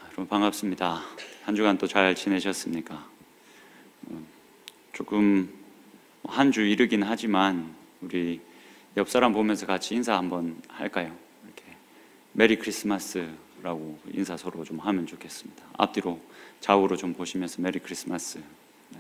여러분 반갑습니다. 한 주간 또 잘 지내셨습니까? 조금 한 주 이르긴 하지만 우리 옆 사람 보면서 같이 인사 한번 할까요? 이렇게 메리 크리스마스라고 인사 서로 좀 하면 좋겠습니다. 앞뒤로 좌우로 좀 보시면서 메리 크리스마스. 네.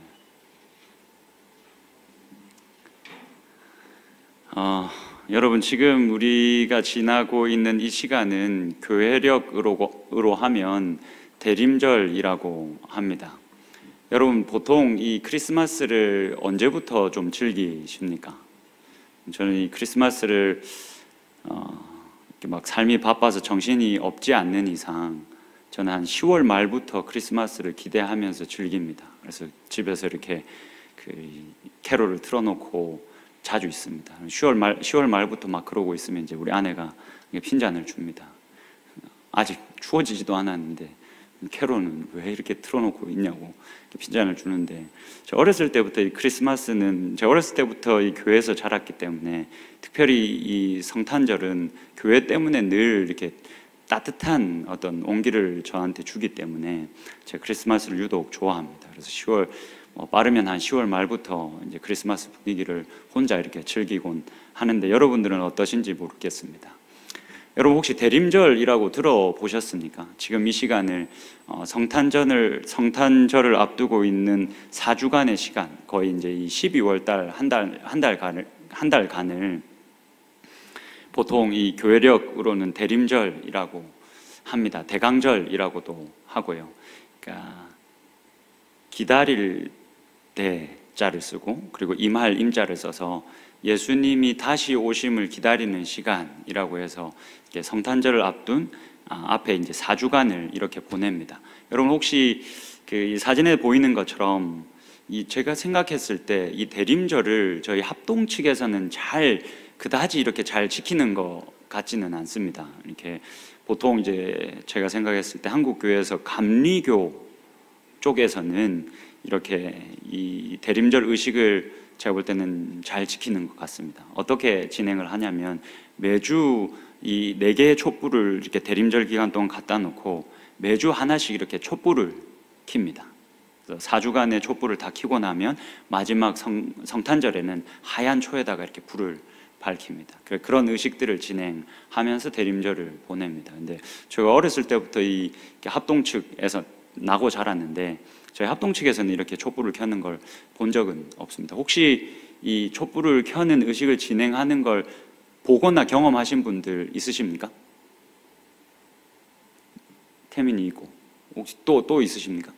여러분 지금 우리가 지나고 있는 이 시간은 교회력으로 하면 대림절이라고 합니다. 여러분 보통 이 크리스마스를 언제부터 좀 즐기십니까? 저는 이 크리스마스를 이렇게 막 삶이 바빠서 정신이 없지 않는 이상 저는 한 10월 말부터 크리스마스를 기대하면서 즐깁니다. 그래서 집에서 이렇게 그 캐롤을 틀어놓고 자주 있습니다. 10월 말부터 막 그러고 있으면 이제 우리 아내가 핀잔을 줍니다. 아직 추워지지도 않았는데 캐롤은 왜 이렇게 틀어놓고 있냐고 핀잔을 주는데, 제가 어렸을 때부터 이 크리스마스는 제가 어렸을 때부터 이 교회에서 자랐기 때문에, 특별히 이 성탄절은 교회 때문에 늘 이렇게 따뜻한 어떤 온기를 저한테 주기 때문에 제가 크리스마스를 유독 좋아합니다. 그래서 10월 빠르면 한 10월 말부터 이제 크리스마스 분위기를 혼자 이렇게 즐기곤 하는데, 여러분들은 어떠신지 모르겠습니다. 여러분 혹시 대림절이라고 들어보셨습니까? 지금 이 시간을 성탄절을 앞두고 있는 4주간의 시간, 거의 이제 이 12월 달 한 달간을 보통 이 교회력으로는 대림절이라고 합니다. 대강절이라고도 하고요. 그러니까 기다릴 대자를 쓰고 그리고 임할 임자를 써서 예수님이 다시 오심을 기다리는 시간이라고 해서 성탄절을 앞둔 앞에 이제 4주간을 이렇게 보냅니다. 여러분 혹시 그 사진에 보이는 것처럼 제가 생각했을 때 이 대림절을 저희 합동 측에서는 그다지 이렇게 잘 지키는 것 같지는 않습니다. 이렇게 보통 이제 제가 생각했을 때 한국 교회에서 감리교 쪽에서는 이렇게 이 대림절 의식을 제가 볼 때는 잘 지키는 것 같습니다. 어떻게 진행을 하냐면 매주 이 4개의 촛불을 이렇게 대림절 기간 동안 갖다 놓고 매주 하나씩 이렇게 촛불을 킵니다. 4주간의 촛불을 다 켜고 나면 마지막 성탄절에는 하얀 초에다가 이렇게 불을 밝힙니다. 그런 의식들을 진행하면서 대림절을 보냅니다. 근데 제가 어렸을 때부터 이 합동 측에서 나고 자랐는데 저희 합동 측에서는 이렇게 촛불을 켜는 걸 본 적은 없습니다. 혹시 이 촛불을 켜는 의식을 진행하는 걸 보거나 경험하신 분들 있으십니까? 태민이 있고 혹시 또 있으십니까?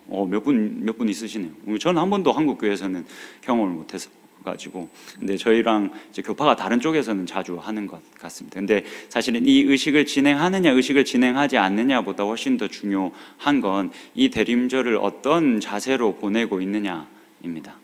몇 분 있으시네요. 저는 한 번도 한국 교회에서는 경험을 못해서 가지고, 근데 저희랑 이제 교파가 다른 쪽에서는 자주 하는 것 같습니다. 근데 사실은 이 의식을 진행하느냐 의식을 진행하지 않느냐보다 훨씬 더 중요한 건 이 대림절을 어떤 자세로 보내고 있느냐입니다.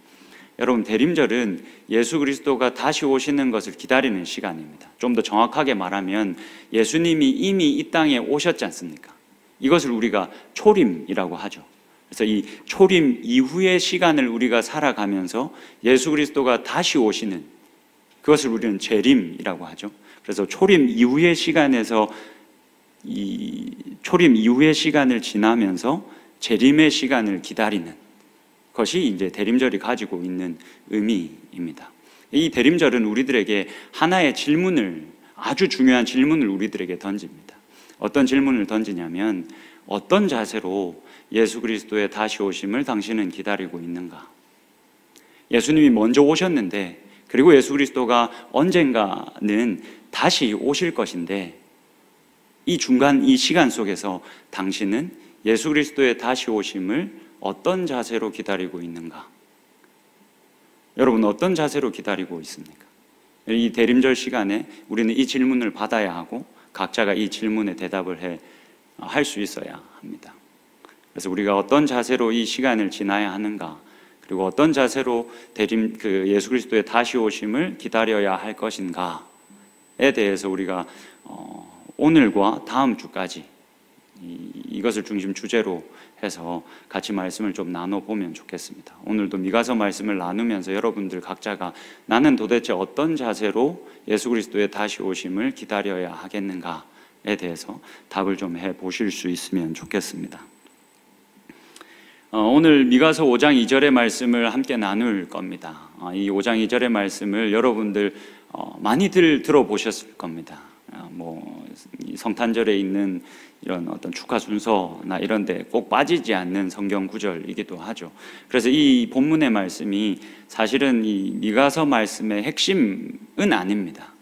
여러분 대림절은 예수 그리스도가 다시 오시는 것을 기다리는 시간입니다. 좀 더 정확하게 말하면 예수님이 이미 이 땅에 오셨지 않습니까? 이것을 우리가 초림이라고 하죠. 그래서 이 초림 이후의 시간을 우리가 살아가면서 예수 그리스도가 다시 오시는, 그것을 우리는 재림이라고 하죠. 그래서 초림 이후의 시간에서 이 초림 이후의 시간을 지나면서 재림의 시간을 기다리는 것이 이제 대림절이 가지고 있는 의미입니다. 이 대림절은 우리들에게 하나의 질문을, 아주 중요한 질문을 우리들에게 던집니다. 어떤 질문을 던지냐면, 어떤 자세로 예수 그리스도의 다시 오심을 당신은 기다리고 있는가? 예수님이 먼저 오셨는데, 그리고 예수 그리스도가 언젠가는 다시 오실 것인데, 이 중간 이 시간 속에서 당신은 예수 그리스도의 다시 오심을 어떤 자세로 기다리고 있는가? 여러분 어떤 자세로 기다리고 있습니까? 이 대림절 시간에 우리는 이 질문을 받아야 하고 각자가 이 질문에 대답을 할 수 있어야 합니다. 그래서 우리가 어떤 자세로 이 시간을 지나야 하는가, 그리고 어떤 자세로 예수 그리스도의 다시 오심을 기다려야 할 것인가에 대해서 우리가 오늘과 다음 주까지 이것을 중심 주제로 해서 같이 말씀을 좀 나눠보면 좋겠습니다. 오늘도 미가서 말씀을 나누면서 여러분들 각자가 나는 도대체 어떤 자세로 예수 그리스도의 다시 오심을 기다려야 하겠는가 대해서 답을 좀 해보실 수 있으면 좋겠습니다. 오늘 미가서 5장 2절의 말씀을 함께 나눌 겁니다. 이 5장 2절의 말씀을 여러분들 많이들 들어보셨을 겁니다. 이 성탄절에 있는 이런 어떤 축하 순서나 이런 데 꼭 빠지지 않는 성경 구절이기도 하죠. 그래서 이 본문의 말씀이 사실은 이 미가서 말씀의 핵심은 아닙니다.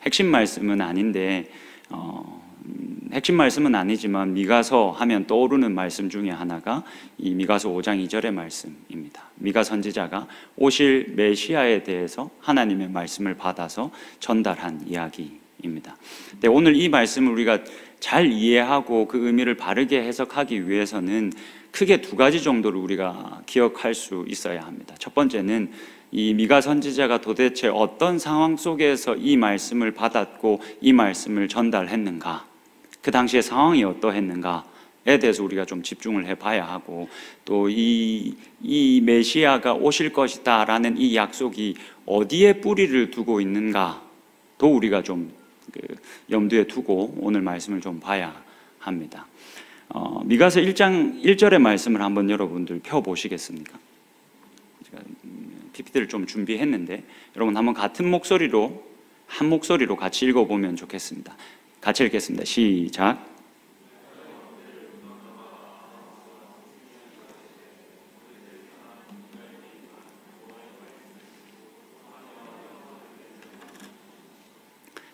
핵심 말씀은 아닌데 핵심 말씀은 아니지만 미가서 하면 떠오르는 말씀 중에 하나가 이 미가서 5장 2절의 말씀입니다. 미가 선지자가 오실 메시아에 대해서 하나님의 말씀을 받아서 전달한 이야기입니다. 근데 오늘 이 말씀을 우리가 잘 이해하고 그 의미를 바르게 해석하기 위해서는 크게 두 가지 정도를 우리가 기억할 수 있어야 합니다. 첫 번째는 이 미가 선지자가 도대체 어떤 상황 속에서 이 말씀을 받았고 이 말씀을 전달했는가, 그 당시의 상황이 어떠했는가에 대해서 우리가 좀 집중을 해봐야 하고, 또 이 메시아가 오실 것이다 라는 이 약속이 어디에 뿌리를 두고 있는가도 우리가 좀 염두에 두고 오늘 말씀을 좀 봐야 합니다. 미가서 1장 1절의 말씀을 한번 여러분들 펴보시겠습니까? 제가 PPT를 좀 준비했는데 여러분 한번 같은 목소리로, 한 목소리로 같이 읽어보면 좋겠습니다. 같이 읽겠습니다. 시작.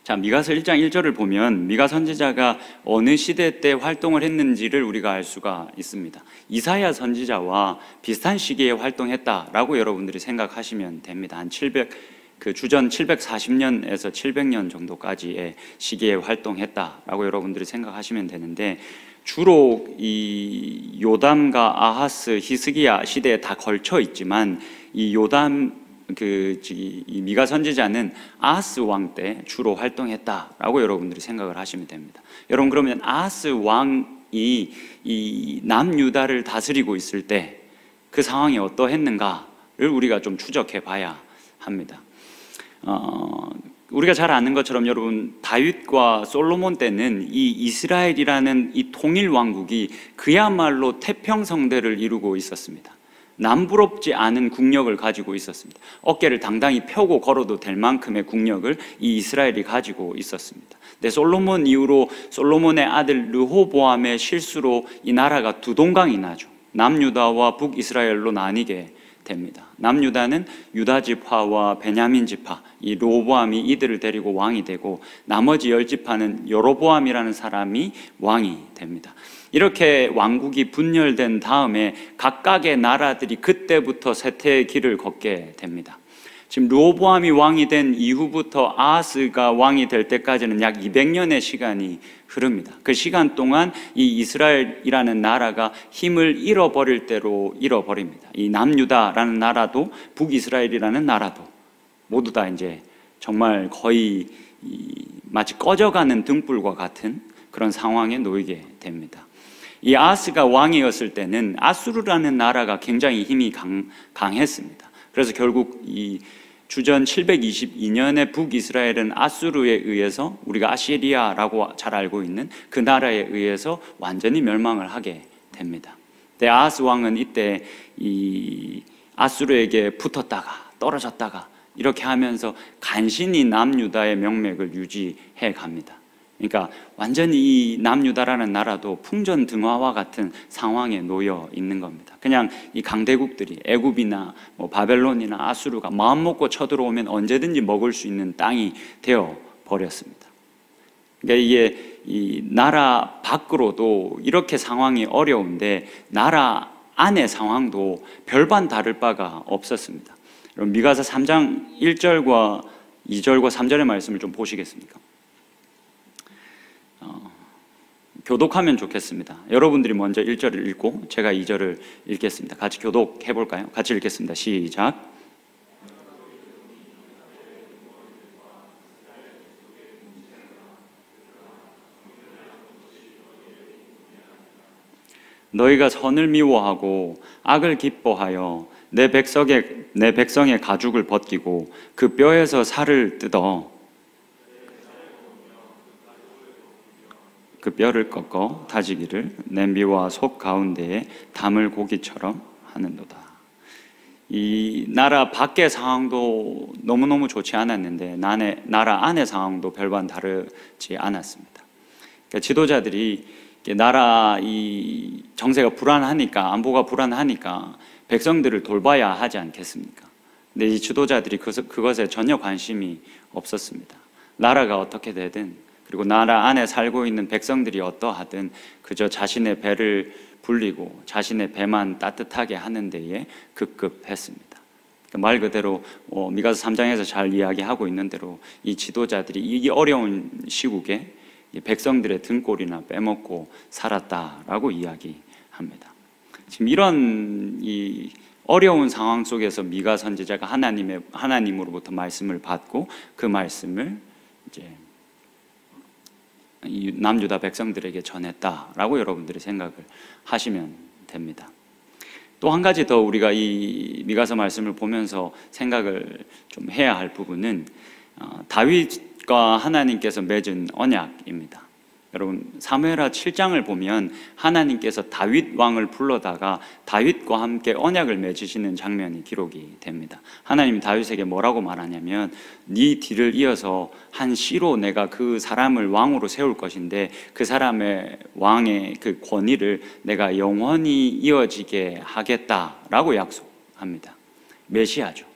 자, 미가서 1장 1절을 보면 미가 선지자가 어느 시대 때 활동을 했는지를 우리가 알 수가 있습니다. 이사야 선지자와 비슷한 시기에 활동했다라고 여러분들이 생각하시면 됩니다. 한 주전 740년에서 700년 정도까지의 시기에 활동했다라고 여러분들이 생각하시면 되는데, 주로 이 요담과 아하스, 히스기야 시대에 다 걸쳐 있지만 이 요담 이 미가 선지자는 아하스 왕 때 주로 활동했다라고 여러분들이 생각을 하시면 됩니다. 여러분, 그러면 아하스 왕이 이 남유다를 다스리고 있을 때 그 상황이 어떠했는가를 우리가 좀 추적해 봐야 합니다. 우리가 잘 아는 것처럼 여러분, 다윗과 솔로몬 때는 이 이스라엘이라는 이 통일 왕국이 그야말로 태평성대를 이루고 있었습니다. 남부럽지 않은 국력을 가지고 있었습니다. 어깨를 당당히 펴고 걸어도 될 만큼의 국력을 이 이스라엘이 가지고 있었습니다. 근데 솔로몬 이후로 솔로몬의 아들 르호보암의 실수로 이 나라가 두 동강이 나죠. 남유다와 북이스라엘로 나뉘게 됩니다. 남유다는 유다 지파와 베냐민 지파, 이 르호보암이 이들을 데리고 왕이 되고, 나머지 10지파는 여로보암이라는 사람이 왕이 됩니다. 이렇게 왕국이 분열된 다음에 각각의 나라들이 그때부터 쇠퇴의 길을 걷게 됩니다. 지금 르호보암이 왕이 된 이후부터 아하스가 왕이 될 때까지는 약 200년의 시간이 흐릅니다. 그 시간 동안 이 이스라엘이라는 나라가 힘을 잃어버릴 대로 잃어버립니다. 이 남유다라는 나라도 북이스라엘이라는 나라도 모두 다 이제 정말 거의 마치 꺼져가는 등불과 같은 그런 상황에 놓이게 됩니다. 이 아하스가 왕이었을 때는 아수르라는 나라가 굉장히 힘이 강했습니다. 그래서 결국 이 주전 722년에 북이스라엘은 아수르에 의해서, 우리가 아시리아라고 잘 알고 있는 그 나라에 의해서 완전히 멸망을 하게 됩니다. 근데 아하스 왕은 이때 이 아수르에게 붙었다가 떨어졌다가 이렇게 하면서 간신히 남유다의 명맥을 유지해 갑니다. 그러니까 완전히 이 남유다라는 나라도 풍전등화와 같은 상황에 놓여 있는 겁니다. 그냥 이 강대국들이 애굽이나 바벨론이나 아수르가 마음 먹고 쳐들어오면 언제든지 먹을 수 있는 땅이 되어 버렸습니다. 그러니까 이게 이 나라 밖으로도 이렇게 상황이 어려운데 나라 안의 상황도 별반 다를 바가 없었습니다. 여러분, 미가서 3장 1절과 2절과 3절의 말씀을 좀 보시겠습니까? 교독하면 좋겠습니다. 여러분들이 먼저 1절을 읽고 제가 2절을 읽겠습니다. 같이 교독해 볼까요? 같이 읽겠습니다. 시작. 너희가 선을 미워하고 악을 기뻐하여 내 백성의 가죽을 벗기고 그 뼈에서 살을 뜯어 그 뼈를 꺾어 다지기를 냄비와 속 가운데에 담을 고기처럼 하는도다. 이 나라 밖의 상황도 너무너무 좋지 않았는데 나라 안의 상황도 별반 다르지 않았습니다. 그러니까 지도자들이 나라 이 정세가 불안하니까, 안보가 불안하니까 백성들을 돌봐야 하지 않겠습니까? 근데 이 지도자들이 그것에 전혀 관심이 없었습니다. 나라가 어떻게 되든, 그리고 나라 안에 살고 있는 백성들이 어떠하든 그저 자신의 배를 불리고 자신의 배만 따뜻하게 하는 데에 급급했습니다. 말 그대로 미가서 3장에서 잘 이야기하고 있는 대로 이 지도자들이 이 어려운 시국에 백성들의 등골이나 빼먹고 살았다라고 이야기합니다. 지금 이런 이 어려운 상황 속에서 미가 선지자가 하나님으로부터 말씀을 받고 그 말씀을 이제 이 남유다 백성들에게 전했다라고 여러분들이 생각을 하시면 됩니다. 또 한 가지 더 우리가 이 미가서 말씀을 보면서 생각을 좀 해야 할 부분은 다윗과 하나님께서 맺은 언약입니다. 여러분 사무엘하 7장을 보면 하나님께서 다윗 왕을 불러다가 다윗과 함께 언약을 맺으시는 장면이 기록이 됩니다. 하나님이 다윗에게 뭐라고 말하냐면 네 뒤를 이어서 한 씨로 내가 그 사람을 왕으로 세울 것인데 그 사람의 왕의 그 권위를 내가 영원히 이어지게 하겠다라고 약속합니다. 메시아죠.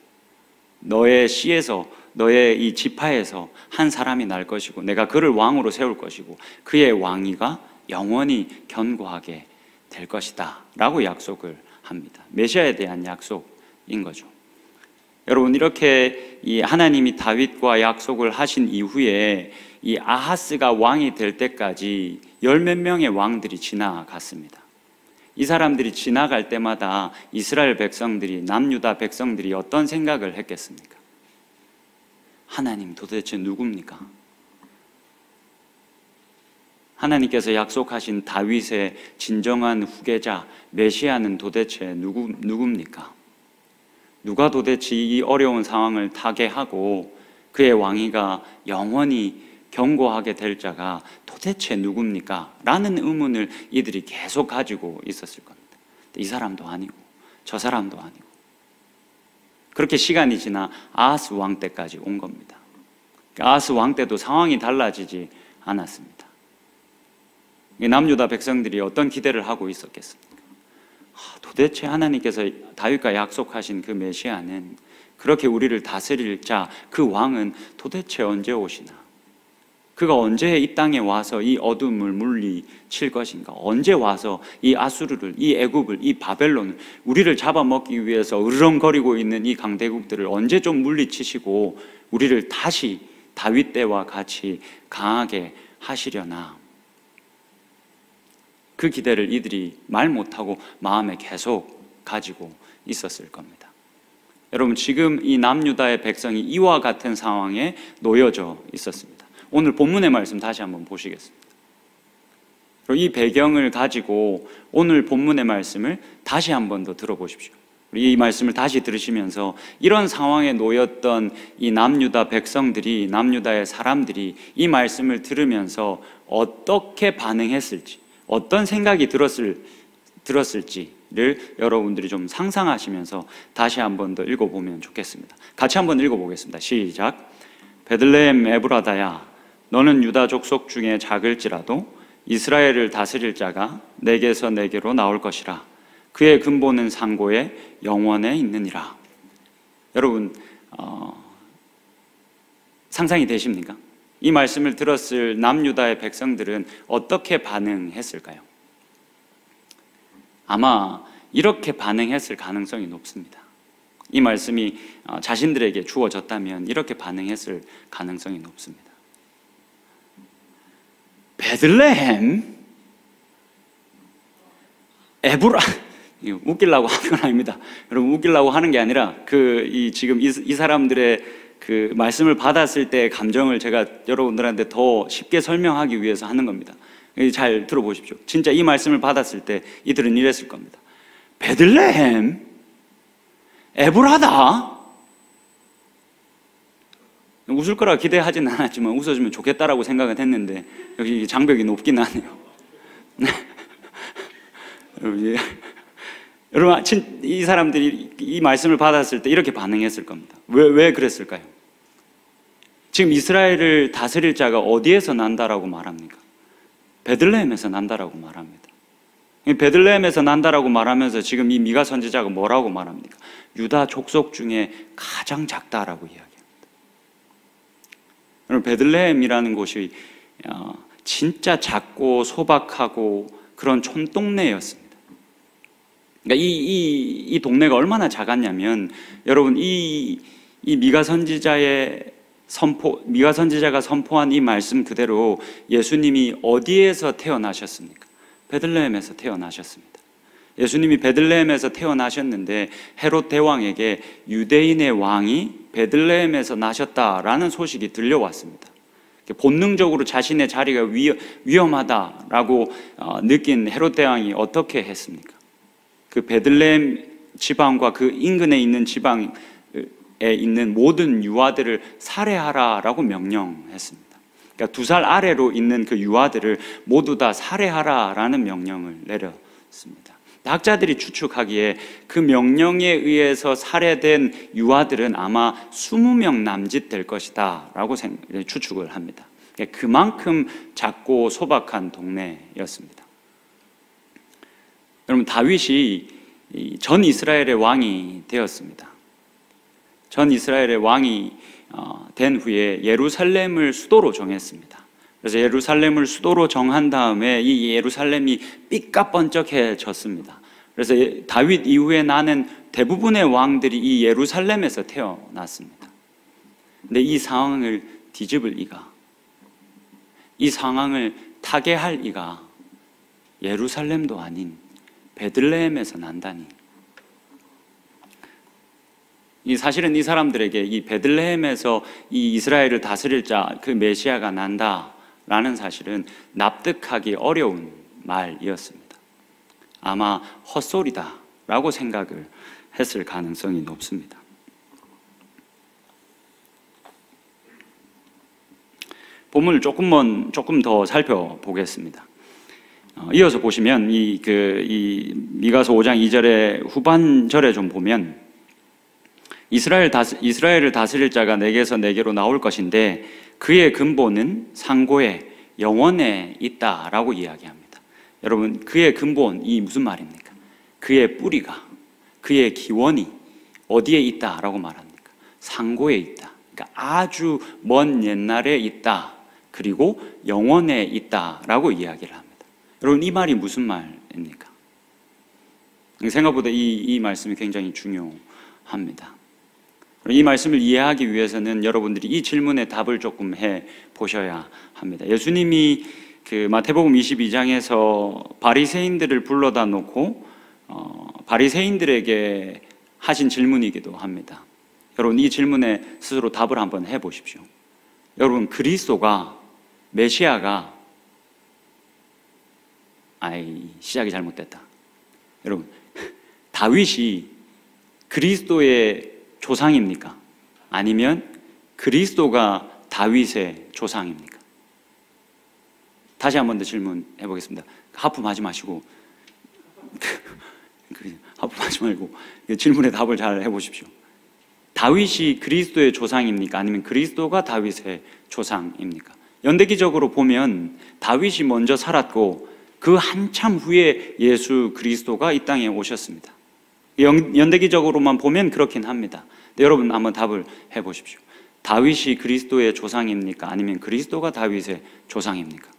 너의 씨에서, 너의 이 지파에서 한 사람이 날 것이고 내가 그를 왕으로 세울 것이고 그의 왕위가 영원히 견고하게 될 것이다 라고 약속을 합니다. 메시아에 대한 약속인 거죠. 여러분, 이렇게 이 하나님이 다윗과 약속을 하신 이후에 이 아하스가 왕이 될 때까지 열 몇 명의 왕들이 지나갔습니다. 이 사람들이 지나갈 때마다 이스라엘 백성들이, 남유다 백성들이 어떤 생각을 했겠습니까? 하나님 도대체 누굽니까? 하나님께서 약속하신 다윗의 진정한 후계자 메시아는 도대체 누굽니까? 누가 도대체 이 어려운 상황을 타개하고 그의 왕위가 영원히 견고하게 될 자가 도대체 누굽니까? 라는 의문을 이들이 계속 가지고 있었을 겁니다. 이 사람도 아니고 저 사람도 아니고 그렇게 시간이 지나 아하스 왕 때까지 온 겁니다. 아하스 왕 때도 상황이 달라지지 않았습니다. 남유다 백성들이 어떤 기대를 하고 있었겠습니까? 도대체 하나님께서 다윗과 약속하신 그 메시아는, 그렇게 우리를 다스릴 자, 그 왕은 도대체 언제 오시나? 그가 언제 이 땅에 와서 이 어둠을 물리칠 것인가? 언제 와서 이 아수르를, 이 애굽을, 이 바벨론을, 우리를 잡아먹기 위해서 으르렁거리고 있는 이 강대국들을 언제 좀 물리치시고 우리를 다시 다윗 때와 같이 강하게 하시려나? 그 기대를 이들이 말 못하고 마음에 계속 가지고 있었을 겁니다. 여러분, 지금 이 남유다의 백성이 이와 같은 상황에 놓여져 있었습니다. 오늘 본문의 말씀 다시 한번 보시겠습니다. 이 배경을 가지고 오늘 본문의 말씀을 다시 한번 더 들어보십시오. 이 말씀을 다시 들으시면서 이런 상황에 놓였던 이 남유다 백성들이, 남유다의 사람들이 이 말씀을 들으면서 어떻게 반응했을지, 어떤 생각이 들었을지를 여러분들이 좀 상상하시면서 다시 한번 더 읽어보면 좋겠습니다. 같이 한번 읽어보겠습니다. 시작. 베들레헴 에브라다야, 너는 유다 족속 중에 작을지라도 이스라엘을 다스릴 자가 내게서 내게로 나올 것이라. 그의 근본은 상고에 영원에 있느니라. 여러분, 상상이 되십니까? 이 말씀을 들었을 남유다의 백성들은 어떻게 반응했을까요? 아마 이렇게 반응했을 가능성이 높습니다. 이 말씀이 자신들에게 주어졌다면 이렇게 반응했을 가능성이 높습니다. 베들레헴? 에브라? 웃기려고 하는 건 아닙니다. 여러분, 웃기려고 하는 게 아니라 지금 이 사람들의 그 말씀을 받았을 때의 감정을 제가 여러분들한테 더 쉽게 설명하기 위해서 하는 겁니다. 잘 들어보십시오. 진짜 이 말씀을 받았을 때 이들은 이랬을 겁니다. 베들레헴? 에브라다? 웃을 거라 기대하지는 않았지만 웃어주면 좋겠다라고 생각은 했는데 여기 장벽이 높긴 하네요. 여러분, 이 사람들이 이 말씀을 받았을 때 이렇게 반응했을 겁니다. 왜 그랬을까요? 지금 이스라엘을 다스릴 자가 어디에서 난다라고 말합니까? 베들레헴에서 난다라고 말합니다. 베들레헴에서 난다라고 말하면서 지금 이 미가 선지자가 뭐라고 말합니까? 유다 족속 중에 가장 작다라고 이야기합니다. 여러분, 베들레헴이라는 곳이 진짜 작고 소박하고 그런 촌동네였습니다. 그러니까 이 동네가 얼마나 작았냐면, 여러분, 이 미가 선지자가 선포한 이 말씀 그대로 예수님이 어디에서 태어나셨습니까? 베들레헴에서 태어나셨습니다. 예수님이 베들레헴에서 태어나셨는데 헤롯 대왕에게 유대인의 왕이 베들레헴에서 나셨다라는 소식이 들려왔습니다. 본능적으로 자신의 자리가 위험하다라고 느낀 헤롯 대왕이 어떻게 했습니까? 그 베들레헴 지방과 그 인근에 있는 지방에 있는 모든 유아들을 살해하라라고 명령했습니다. 그러니까 2살 아래로 있는 그 유아들을 모두 다 살해하라라는 명령을 내렸습니다. 학자들이 추측하기에 그 명령에 의해서 살해된 유아들은 아마 20명 남짓 될 것이다 라고 추측을 합니다. 그만큼 작고 소박한 동네였습니다. 여러분, 다윗이 전 이스라엘의 왕이 되었습니다. 전 이스라엘의 왕이 된 후에 예루살렘을 수도로 정했습니다. 그래서 예루살렘을 수도로 정한 다음에 이 예루살렘이 삐까번쩍해졌습니다. 그래서 다윗 이후에 나는 대부분의 왕들이 이 예루살렘에서 태어났습니다. 근데 이 상황을 뒤집을 이가, 이 상황을 타개할 이가 예루살렘도 아닌 베들레헴에서 난다니. 사실은 이 사람들에게 이 베들레헴에서 이 이스라엘을 다스릴 자, 그 메시아가 난다라는 사실은 납득하기 어려운 말이었습니다. 아마 헛소리다라고 생각을 했을 가능성이 높습니다. 본문을 조금 더 살펴보겠습니다. 이어서 보시면 이 미가서 5장 2절의 후반절에 좀 보면 이스라엘을 다스릴 자가 내게서 내게로 나올 것인데 그의 근본은 상고에 영원에 있다라고 이야기합니다. 여러분, 그의 근본이 무슨 말입니까? 그의 뿌리가, 그의 기원이 어디에 있다라고 말합니까? 상고에 있다. 그러니까 아주 먼 옛날에 있다. 그리고 영원에 있다라고 이야기를 합니다. 여러분, 이 말이 무슨 말입니까? 생각보다 이 말씀이 굉장히 중요합니다. 이 말씀을 이해하기 위해서는 여러분들이 이 질문에 답을 조금 해 보셔야 합니다. 예수님이 그 마태복음 22장에서 바리새인들을 불러다 놓고 바리새인들에게 하신 질문이기도 합니다. 여러분, 이 질문에 스스로 답을 한번 해 보십시오. 여러분, 그리스도가, 메시아가, 시작이 잘못됐다. 여러분, 다윗이 그리스도의 조상입니까? 아니면 그리스도가 다윗의 조상입니까? 다시 한 번 더 질문해 보겠습니다. 하품하지 마시고 하품하지 말고 질문에 답을 잘 해보십시오. 다윗이 그리스도의 조상입니까? 아니면 그리스도가 다윗의 조상입니까? 연대기적으로 보면 다윗이 먼저 살았고 그 한참 후에 예수 그리스도가 이 땅에 오셨습니다. 연대기적으로만 보면 그렇긴 합니다. 여러분, 한번 답을 해보십시오. 다윗이 그리스도의 조상입니까? 아니면 그리스도가 다윗의 조상입니까?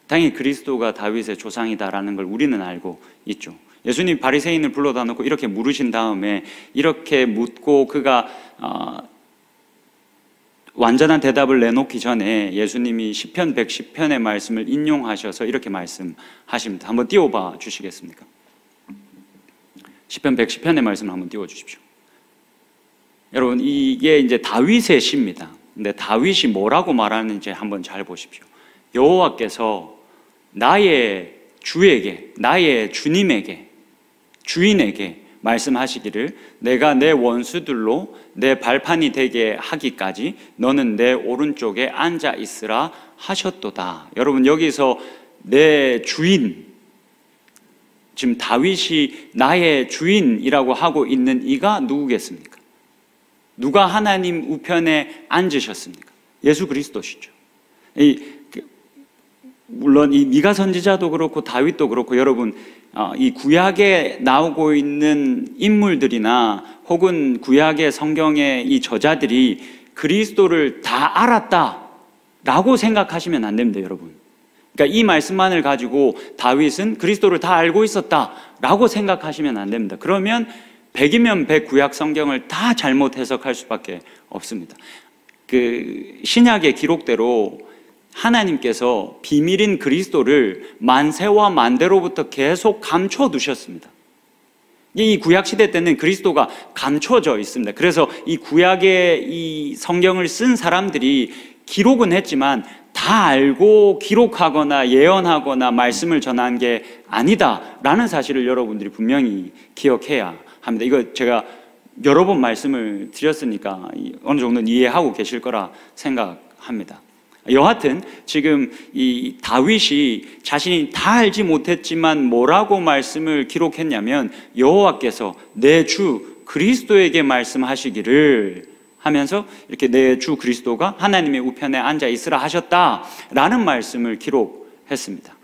당연히 그리스도가 다윗의 조상이다라는 걸 우리는 알고 있죠. 예수님 바리새인을 불러다 놓고 이렇게 물으신 다음에 이렇게 묻고 그가 완전한 대답을 내놓기 전에 예수님이 시편 110편의 말씀을 인용하셔서 이렇게 말씀하십니다. 한번 띄워봐 주시겠습니까? 시편 110편의 말씀을 한번 띄워 주십시오. 여러분, 이게 이제 다윗의 시입니다. 근데 다윗이 뭐라고 말하는지 한번 잘 보십시오. 여호와께서 나의 주에게, 나의 주님에게, 주인에게 말씀하시기를 내가 내 원수들로 내 발판이 되게 하기까지 너는 내 오른쪽에 앉아 있으라 하셨도다. 여러분, 여기서 내 주인, 지금 다윗이 나의 주인이라고 하고 있는 이가 누구겠습니까? 누가 하나님 우편에 앉으셨습니까? 예수 그리스도시죠. 물론 이 미가 선지자도 그렇고 다윗도 그렇고, 여러분, 이 구약에 나오고 있는 인물들이나 혹은 구약의 성경의 이 저자들이 그리스도를 다 알았다라고 생각하시면 안 됩니다, 여러분. 그러니까 이 말씀만을 가지고 다윗은 그리스도를 다 알고 있었다라고 생각하시면 안 됩니다. 그러면 100이면 100 구약 성경을 다 잘못 해석할 수밖에 없습니다. 그 신약의 기록대로 하나님께서 비밀인 그리스도를 만세와 만대로부터 계속 감춰두셨습니다. 이 구약 시대 때는 그리스도가 감춰져 있습니다. 그래서 이 구약의 이 성경을 쓴 사람들이 기록은 했지만 다 알고 기록하거나 예언하거나 말씀을 전한 게 아니다라는 사실을 여러분들이 분명히 기억해야 합니다. 이거 제가 여러 번 말씀을 드렸으니까 어느 정도는 이해하고 계실 거라 생각합니다. 여하튼 지금 이 다윗이 자신이 다 알지 못했지만 뭐라고 말씀을 기록했냐면, 여호와께서 내 주 그리스도에게 말씀하시기를 하면서 이렇게 내 주 그리스도가 하나님의 우편에 앉아 있으라 하셨다라는 말씀을 기록했습니다.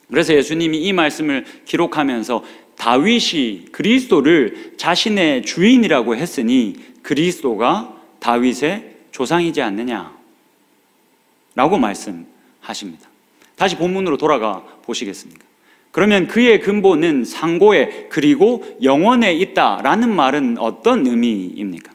그래서 예수님이 이 말씀을 기록하면서 다윗이 그리스도를 자신의 주인이라고 했으니 그리스도가 다윗의 조상이지 않느냐 라고 말씀하십니다. 다시 본문으로 돌아가 보시겠습니까? 그러면 그의 근본은 상고에 그리고 영원에 있다라는 말은 어떤 의미입니까?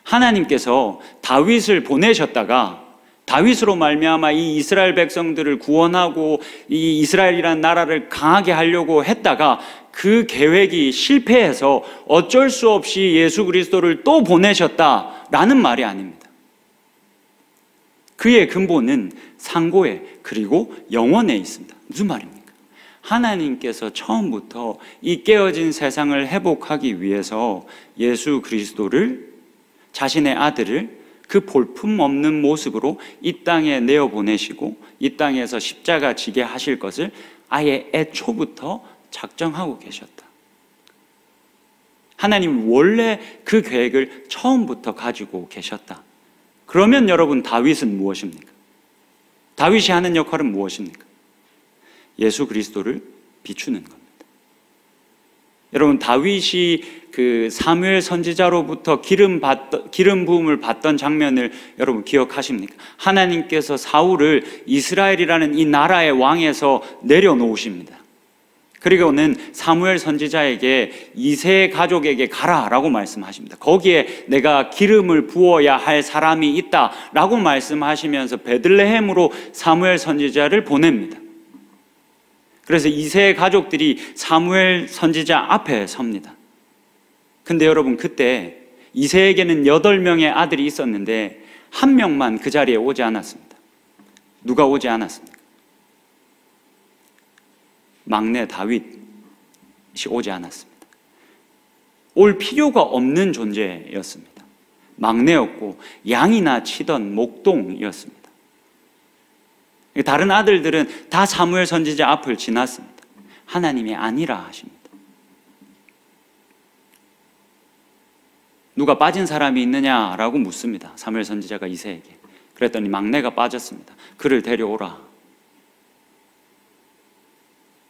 하나님께서 다윗을 보내셨다가 다윗으로 말미암아 이 이스라엘 백성들을 구원하고 이 이스라엘이라는 나라를 강하게 하려고 했다가 그 계획이 실패해서 어쩔 수 없이 예수 그리스도를 또 보내셨다라는 말이 아닙니다. 그의 근본은 상고에 그리고 영원에 있습니다. 무슨 말입니까? 하나님께서 처음부터 이 깨어진 세상을 회복하기 위해서 예수 그리스도를, 자신의 아들을 그 볼품없는 모습으로 이 땅에 내어보내시고 이 땅에서 십자가 지게 하실 것을 아예 애초부터 작정하고 계셨다. 하나님 원래 그 계획을 처음부터 가지고 계셨다. 그러면 여러분, 다윗은 무엇입니까? 다윗이 하는 역할은 무엇입니까? 예수 그리스도를 비추는 겁니다. 여러분, 다윗이 그 사무엘 선지자로부터 기름 부음을 받던 장면을 여러분 기억하십니까? 하나님께서 사울을 이스라엘이라는 이 나라의 왕에서 내려놓으십니다. 그리고는 사무엘 선지자에게 이세 가족에게 가라라고 말씀하십니다. 거기에 내가 기름을 부어야 할 사람이 있다라고 말씀하시면서 베들레헴으로 사무엘 선지자를 보냅니다. 그래서 이세 가족들이 사무엘 선지자 앞에 섭니다. 근데 여러분, 그때 이세에게는 8명의 아들이 있었는데 한 명만 그 자리에 오지 않았습니다. 누가 오지 않았습니까? 막내 다윗이 오지 않았습니다. 올 필요가 없는 존재였습니다. 막내였고 양이나 치던 목동이었습니다. 다른 아들들은 다 사무엘 선지자 앞을 지났습니다. 하나님이 아니라 하십니다. 누가 빠진 사람이 있느냐라고 묻습니다. 사무엘 선지자가 이새에게. 그랬더니 막내가 빠졌습니다. 그를 데려오라.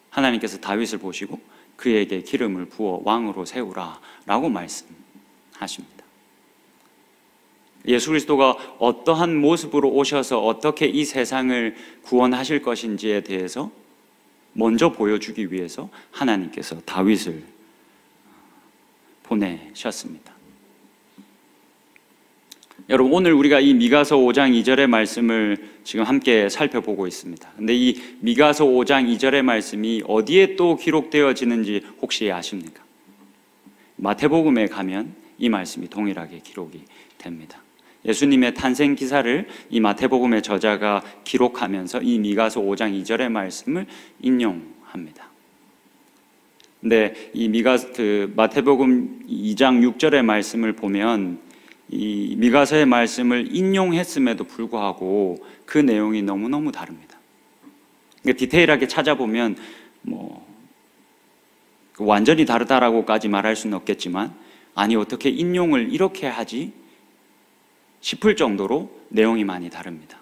하나님께서 다윗을 보시고 그에게 기름을 부어 왕으로 세우라 라고 말씀하십니다. 예수 그리스도가 어떠한 모습으로 오셔서 어떻게 이 세상을 구원하실 것인지에 대해서 먼저 보여주기 위해서 하나님께서 다윗을 보내셨습니다. 여러분, 오늘 우리가 이 미가서 5장 2절의 말씀을 지금 함께 살펴보고 있습니다. 근데 이 미가서 5장 2절의 말씀이 어디에 또 기록되어지는지 혹시 아십니까? 마태복음에 가면 이 말씀이 동일하게 기록이 됩니다. 예수님의 탄생 기사를 이 마태복음의 저자가 기록하면서 이 미가서 5장 2절의 말씀을 인용합니다. 근데 이 마태복음 2장 6절의 말씀을 보면 이 미가서의 말씀을 인용했음에도 불구하고 그 내용이 너무너무 다릅니다. 그러니까 디테일하게 찾아보면 완전히 다르다라고까지 말할 수는 없겠지만, 아니 어떻게 인용을 이렇게 하지 싶을 정도로 내용이 많이 다릅니다.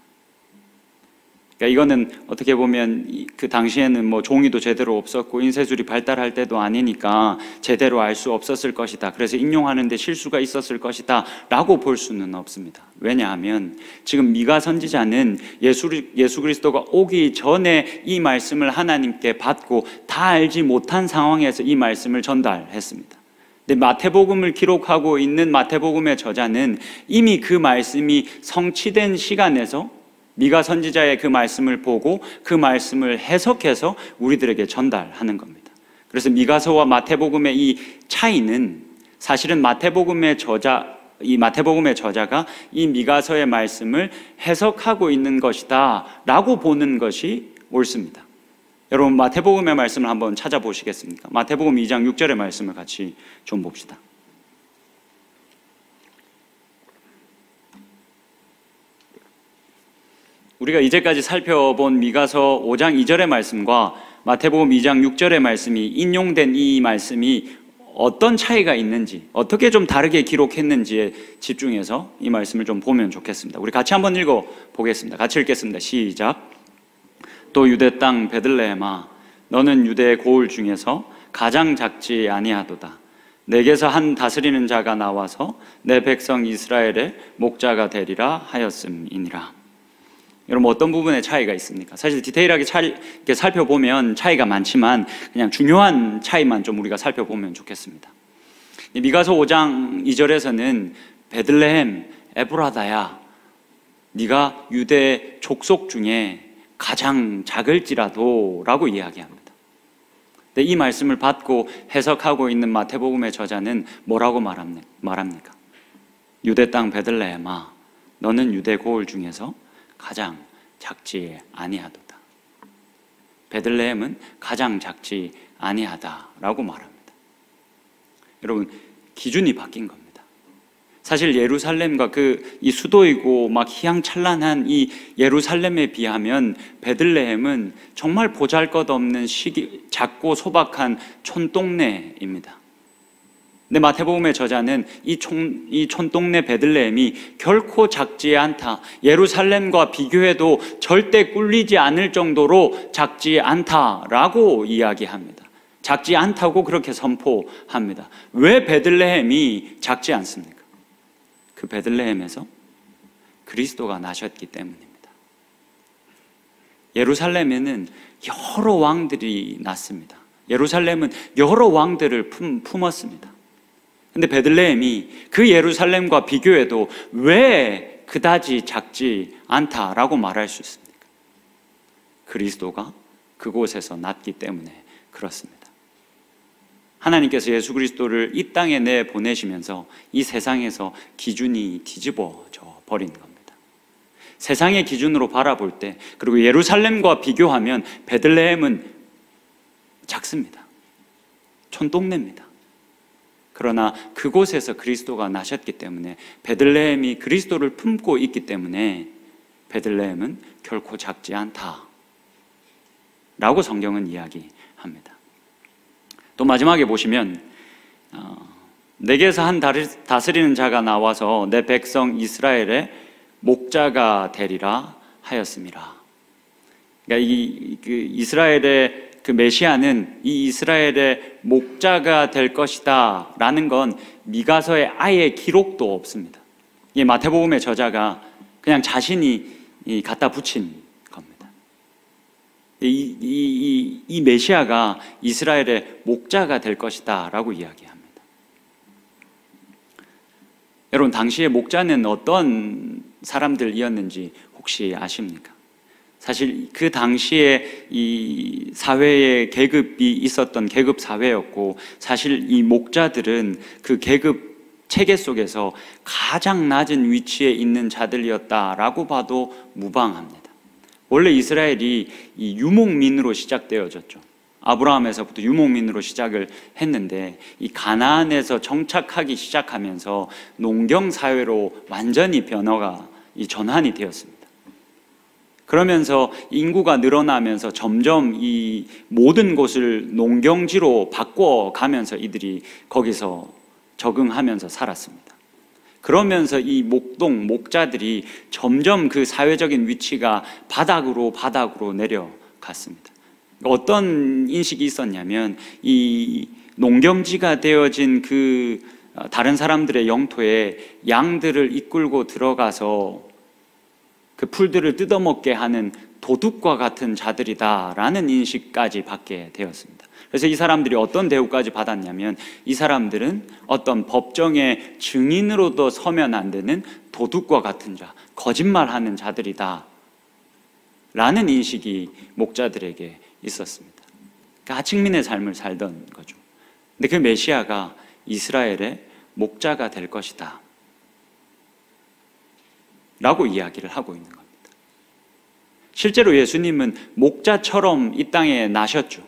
그러니까 이거는 어떻게 보면 그 당시에는 종이도 제대로 없었고 인쇄술이 발달할 때도 아니니까 제대로 알 수 없었을 것이다, 그래서 인용하는 데 실수가 있었을 것이다 라고 볼 수는 없습니다. 왜냐하면 지금 미가 선지자는 예수 그리스도가 오기 전에 이 말씀을 하나님께 받고 다 알지 못한 상황에서 이 말씀을 전달했습니다. 근데 마태복음을 기록하고 있는 마태복음의 저자는 이미 그 말씀이 성취된 시간에서 미가 선지자의 그 말씀을 보고 그 말씀을 해석해서 우리들에게 전달하는 겁니다. 그래서 미가서와 마태복음의 이 차이는 사실은 마태복음의 저자가 이 미가서의 말씀을 해석하고 있는 것이다 라고 보는 것이 옳습니다. 여러분, 마태복음의 말씀을 한번 찾아보시겠습니까? 마태복음 2장 6절의 말씀을 같이 좀 봅시다. 우리가 이제까지 살펴본 미가서 5장 2절의 말씀과 마태복음 2장 6절의 말씀이 인용된 이 말씀이 어떤 차이가 있는지, 어떻게 좀 다르게 기록했는지에 집중해서 이 말씀을 좀 보면 좋겠습니다. 우리 같이 한번 읽어보겠습니다. 같이 읽겠습니다. 시작. 또 유대 땅 베들레헴아, 너는 유대의 고을 중에서 가장 작지 아니하도다. 내게서 한 다스리는 자가 나와서 내 백성 이스라엘의 목자가 되리라 하였음이니라. 여러분, 어떤 부분에 차이가 있습니까? 사실 디테일하게 이렇게 살펴보면 차이가 많지만 그냥 중요한 차이만 좀 우리가 살펴보면 좋겠습니다. 미가서 5장 2절에서는 베들레헴 에브라다야, 네가 유대 족속 중에 가장 작을지라도 라고 이야기합니다. 근데 이 말씀을 받고 해석하고 있는 마태복음의 저자는 뭐라고 말합니까? 유대 땅 베들레헴아, 너는 유대 고을 중에서 가장 작지 아니하도다. 베들레헴은 가장 작지 아니하다라고 말합니다. 여러분, 기준이 바뀐 겁니다. 사실 예루살렘과 이 수도이고 막 희양찬란한 이 예루살렘에 비하면 베들레헴은 정말 보잘것없는 작고 소박한 촌동네입니다. 근데 마태복음의 저자는 이 촌동네 베들레헴이 결코 작지 않다, 예루살렘과 비교해도 절대 꿀리지 않을 정도로 작지 않다라고 이야기합니다. 작지 않다고 그렇게 선포합니다. 왜 베들레헴이 작지 않습니까? 그 베들레헴에서 그리스도가 나셨기 때문입니다. 예루살렘에는 여러 왕들이 났습니다. 예루살렘은 여러 왕들을 품었습니다. 근데 베들레헴이 그 예루살렘과 비교해도 왜 그다지 작지 않다라고 말할 수 있습니까? 그리스도가 그곳에서 났기 때문에 그렇습니다. 하나님께서 예수 그리스도를 이 땅에 내보내시면서 이 세상에서 기준이 뒤집어져 버린 겁니다. 세상의 기준으로 바라볼 때, 그리고 예루살렘과 비교하면 베들레헴은 작습니다. 촌동네입니다. 그러나 그곳에서 그리스도가 나셨기 때문에, 베들레헴이 그리스도를 품고 있기 때문에 베들레헴은 결코 작지 않다 라고 성경은 이야기합니다. 또 마지막에 보시면 내게서 한 다스리는 자가 나와서 내 백성 이스라엘의 목자가 되리라 하였음이라. 그러니까 이스라엘의 그 메시아는 이 이스라엘의 목자가 될 것이다 라는 건 미가서에 아예 기록도 없습니다. 이 마태복음의 저자가 그냥 자신이 갖다 붙인 겁니다. 이 메시아가 이스라엘의 목자가 될 것이다 라고 이야기합니다. 여러분, 당시의 목자는 어떤 사람들이었는지 혹시 아십니까? 사실 그 당시에 이 사회의 계급이 있었던 계급 사회였고, 사실 이 목자들은 그 계급 체계 속에서 가장 낮은 위치에 있는 자들이었다라고 봐도 무방합니다. 원래 이스라엘이 이 유목민으로 시작되어졌죠. 아브라함에서부터 유목민으로 시작을 했는데 이 가나안에서 정착하기 시작하면서 농경 사회로 완전히 변화가 전환이 되었습니다. 그러면서 인구가 늘어나면서 점점 이 모든 곳을 농경지로 바꿔가면서 이들이 거기서 적응하면서 살았습니다. 그러면서 이 목자들이 점점 그 사회적인 위치가 바닥으로 내려갔습니다. 어떤 인식이 있었냐면 이 농경지가 되어진 그 다른 사람들의 영토에 양들을 이끌고 들어가서 그 풀들을 뜯어먹게 하는 도둑과 같은 자들이다라는 인식까지 받게 되었습니다. 그래서 이 사람들이 어떤 대우까지 받았냐면 이 사람들은 어떤 법정의 증인으로도 서면 안 되는 도둑과 같은 자, 거짓말하는 자들이다 라는 인식이 목자들에게 있었습니다. 하층민의 삶을 살던 거죠. 근데 그 메시아가 이스라엘의 목자가 될 것이다 라고 이야기를 하고 있는 겁니다. 실제로 예수님은 목자처럼 이 땅에 나셨죠.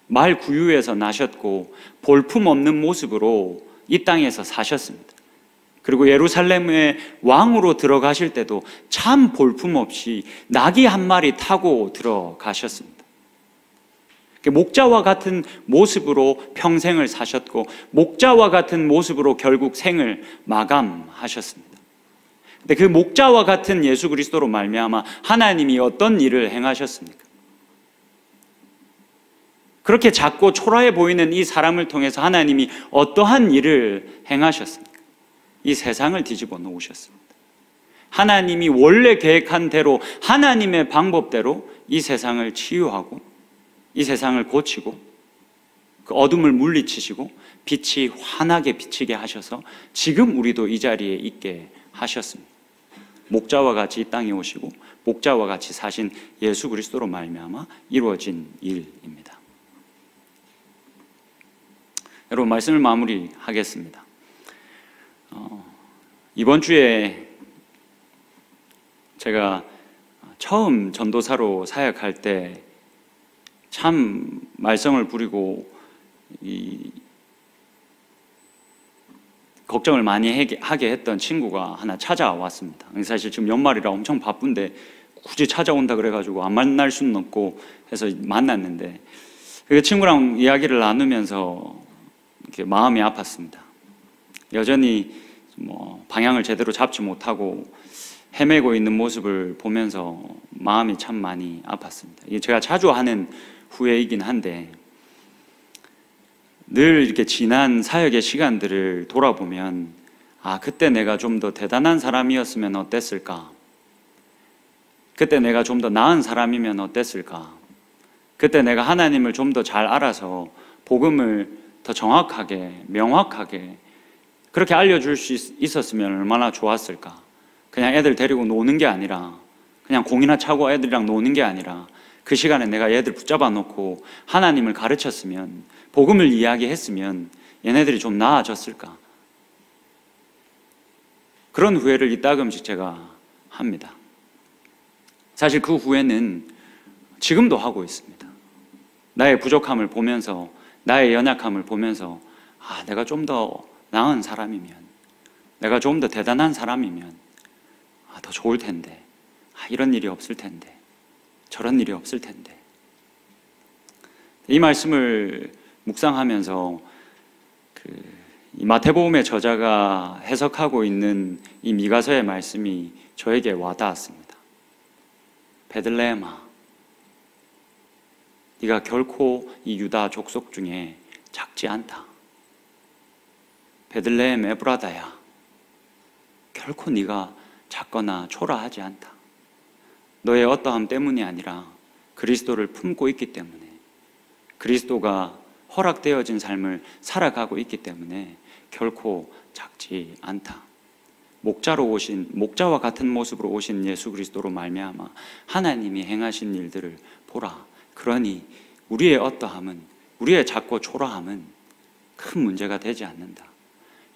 말 구유에서 나셨고 볼품없는 모습으로 이 땅에서 사셨습니다. 그리고 예루살렘의 왕으로 들어가실 때도 참 볼품없이 낙이 한 마리 타고 들어가셨습니다. 목자와 같은 모습으로 평생을 사셨고 목자와 같은 모습으로 결국 생을 마감하셨습니다. 근데 그 목자와 같은 예수 그리스도로 말미암아 하나님이 어떤 일을 행하셨습니까? 그렇게 작고 초라해 보이는 이 사람을 통해서 하나님이 어떠한 일을 행하셨습니까? 이 세상을 뒤집어 놓으셨습니다. 하나님이 원래 계획한 대로 하나님의 방법대로 이 세상을 치유하고 이 세상을 고치고 그 어둠을 물리치시고 빛이 환하게 비치게 하셔서 지금 우리도 이 자리에 있게 하셨습니다. 목자와 같이 이 땅에 오시고 목자와 같이 사신 예수 그리스도로 말미암아 이루어진 일입니다. 여러분, 말씀을 마무리하겠습니다. 이번 주에 제가 처음 전도사로 사역할 때 참 말썽을 부리고 걱정을 많이 하게 했던 친구가 하나 찾아왔습니다. 사실 지금 연말이라 엄청 바쁜데 굳이 찾아온다 그래가지고 안 만날 수는 없고 해서 만났는데 그 친구랑 이야기를 나누면서 이렇게 마음이 아팠습니다. 여전히 방향을 제대로 잡지 못하고 헤매고 있는 모습을 보면서 마음이 참 많이 아팠습니다. 이게 제가 자주 하는 후회이긴 한데 늘 이렇게 지난 사역의 시간들을 돌아보면 그때 내가 좀 더 대단한 사람이었으면 어땠을까? 그때 내가 좀 더 나은 사람이면 어땠을까? 그때 내가 하나님을 좀 더 잘 알아서 복음을 더 정확하게, 명확하게 그렇게 알려줄 수 있었으면 얼마나 좋았을까? 그냥 애들 데리고 노는 게 아니라 그냥 공이나 차고 애들이랑 노는 게 아니라 그 시간에 내가 얘들 붙잡아 놓고 하나님을 가르쳤으면 복음을 이야기했으면 얘네들이 좀 나아졌을까? 그런 후회를 이따금씩 제가 합니다. 사실 그 후회는 지금도 하고 있습니다. 나의 부족함을 보면서 나의 연약함을 보면서 내가 좀 더 나은 사람이면 내가 좀 더 대단한 사람이면 더 좋을 텐데 이런 일이 없을 텐데 저런 일이 없을 텐데 이 말씀을 묵상하면서 이 마태복음의 저자가 해석하고 있는 이 미가서의 말씀이 저에게 와닿았습니다. 베들레헴아, 네가 결코 이 유다 족속 중에 작지 않다. 베들레헴 에브라다야, 결코 네가 작거나 초라하지 않다. 너의 어떠함 때문이 아니라 그리스도를 품고 있기 때문에, 그리스도가 허락되어진 삶을 살아가고 있기 때문에 결코 작지 않다. 목자와 같은 모습으로 오신 예수 그리스도로 말미암아 하나님이 행하신 일들을 보라. 그러니 우리의 어떠함은, 우리의 작고 초라함은 큰 문제가 되지 않는다.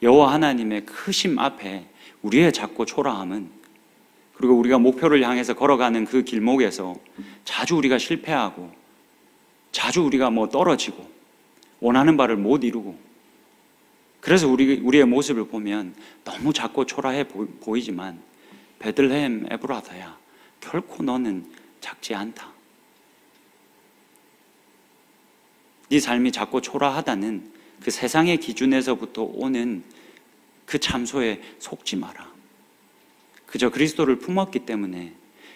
여호와 하나님의 크심 앞에 우리의 작고 초라함은, 그리고 우리가 목표를 향해서 걸어가는 그 길목에서 자주 우리가 실패하고 자주 우리가 떨어지고 원하는 바를 못 이루고, 그래서 우리의 모습을 보면 너무 작고 초라해 보이지만 베들레헴 에브라다야, 결코 너는 작지 않다. 네 삶이 작고 초라하다는 그 세상의 기준에서부터 오는 그 참소에 속지 마라. 그저 그리스도를 품었기 때문에,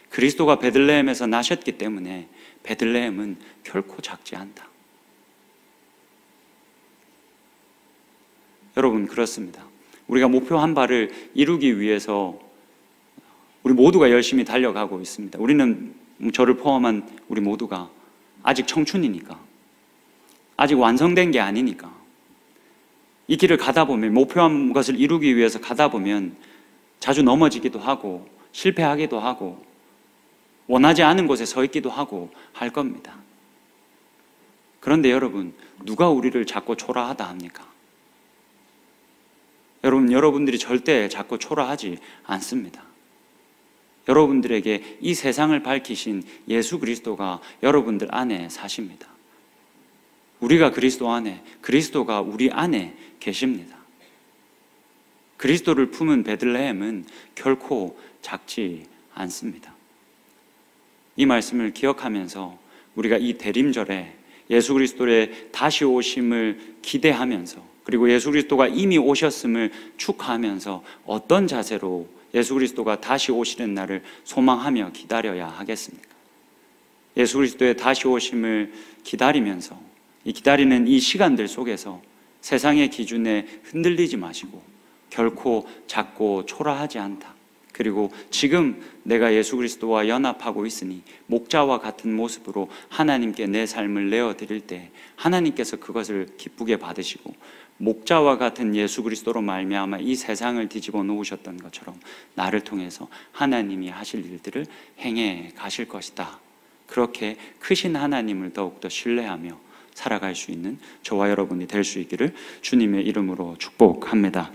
그리스도가 베들레헴에서 나셨기 때문에 베들레헴은 결코 작지 않다. 여러분, 그렇습니다. 우리가 목표한 바를 이루기 위해서 우리 모두가 열심히 달려가고 있습니다. 우리는, 저를 포함한 우리 모두가 아직 청춘이니까, 아직 완성된 게 아니니까, 이 길을 가다 보면, 목표한 것을 이루기 위해서 가다 보면 자주 넘어지기도 하고 실패하기도 하고 원하지 않은 곳에 서 있기도 하고 할 겁니다. 그런데 여러분, 누가 우리를 작고 초라하다 합니까? 여러분들이 절대 작고 초라하지 않습니다. 여러분들에게 이 세상을 밝히신 예수 그리스도가 여러분들 안에 사십니다. 우리가 그리스도 안에, 그리스도가 우리 안에 계십니다. 그리스도를 품은 베들레헴은 결코 작지 않습니다. 이 말씀을 기억하면서 우리가 이 대림절에 예수 그리스도의 다시 오심을 기대하면서, 그리고 예수 그리스도가 이미 오셨음을 축하하면서 어떤 자세로 예수 그리스도가 다시 오시는 날을 소망하며 기다려야 하겠습니까? 예수 그리스도의 다시 오심을 기다리면서, 이 기다리는 이 시간들 속에서 세상의 기준에 흔들리지 마시고 결코 작고 초라하지 않다. 그리고 지금 내가 예수 그리스도와 연합하고 있으니 목자와 같은 모습으로 하나님께 내 삶을 내어드릴 때 하나님께서 그것을 기쁘게 받으시고, 목자와 같은 예수 그리스도로 말미암아 이 세상을 뒤집어 놓으셨던 것처럼 나를 통해서 하나님이 하실 일들을 행해 가실 것이다. 그렇게 크신 하나님을 더욱더 신뢰하며 살아갈 수 있는 저와 여러분이 될 수 있기를 주님의 이름으로 축복합니다.